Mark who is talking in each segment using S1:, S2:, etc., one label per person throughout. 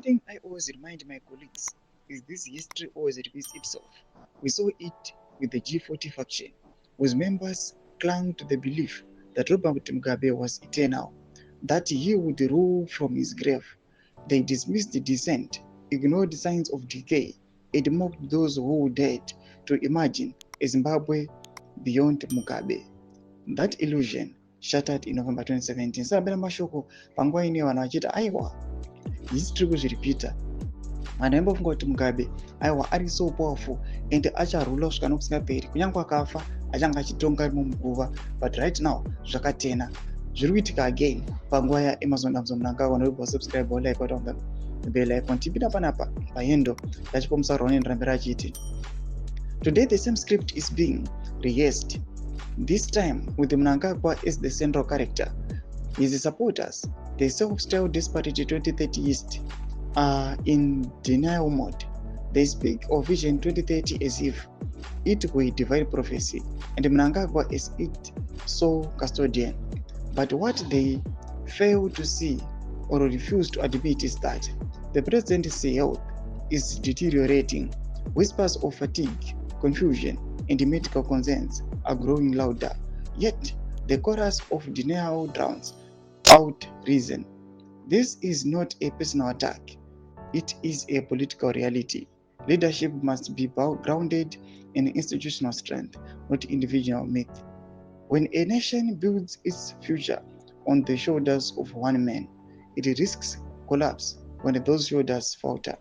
S1: one thing I always remind my colleagues is this history always repeats itself. We saw it with the G40 faction, whose members clung to the belief that Robert Mugabe was eternal, that he would rule from his grave. They dismissed the dissent, ignored signs of decay, and mocked those who dared to imagine a Zimbabwe beyond Mugabe. That illusion shattered in November 2017. Sabela mashoko panguva ine vanhu vachiti aiwa history kuzviripita. Vanhu vaimbofunga kuti Mugabe aiwa ari so powerful and acharula kusvika nokusingaperi, kunyange akafa achanga achitonga mumuguva, but right now zvakatena zviri kuitika again panguva yaEmazon Mnangagwa. Noibva subscribe like wataunga bell icon tipinda panapa paendo yachipomusauro wanendirambira achiti today the same script is being rehearsed, this time with Mnangagwa as the central character. His supporters, the self-styled Disparity 2030 East, are in denial mode. They speak of Vision 2030 as if it were a divine prophecy and Mnangagwa as its sole custodian. But what they fail to see or refuse to admit is that the president's health is deteriorating. Whispers of fatigue, confusion, and medical concerns are growing louder. Yet, the chorus of denial drowns out reason. This is not a personal attack. It is a political reality. Leadership must be grounded in institutional strength, not individual myth. When a nation builds its future on the shoulders of one man, it risks collapse when those shoulders falter.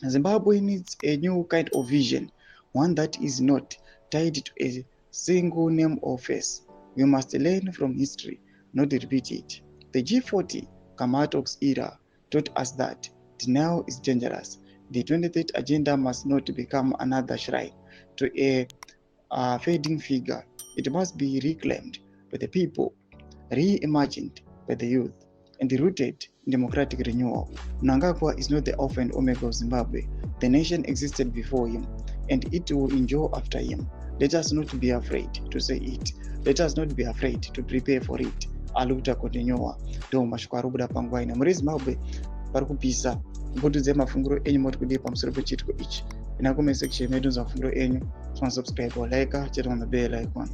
S1: Zimbabwe needs a new kind of vision, one that is not tied to a single name or face. We must learn from history, not repeat it. The G40 Kamatox era taught us that denial is dangerous. The 2030 agenda must not become another shrine to a fading figure. It must be reclaimed by the people, reimagined by the youth, and rooted in democratic renewal. Mnangagwa is not the Alpha and Omega of Zimbabwe. The nation existed before him, and it will endure after him. Let us not be afraid to say it. Let us not be afraid to prepare for it. Aluta continua. Ndo mashoko arubuda panguva ino. Muri Zimbabwe pari kupisa. Mbududze mafunguro enyu moti kudii pamusoro pechitiko ichi. Ina comment section medu mafunguro enyu. Subscribe or like, cheta on the bell icon.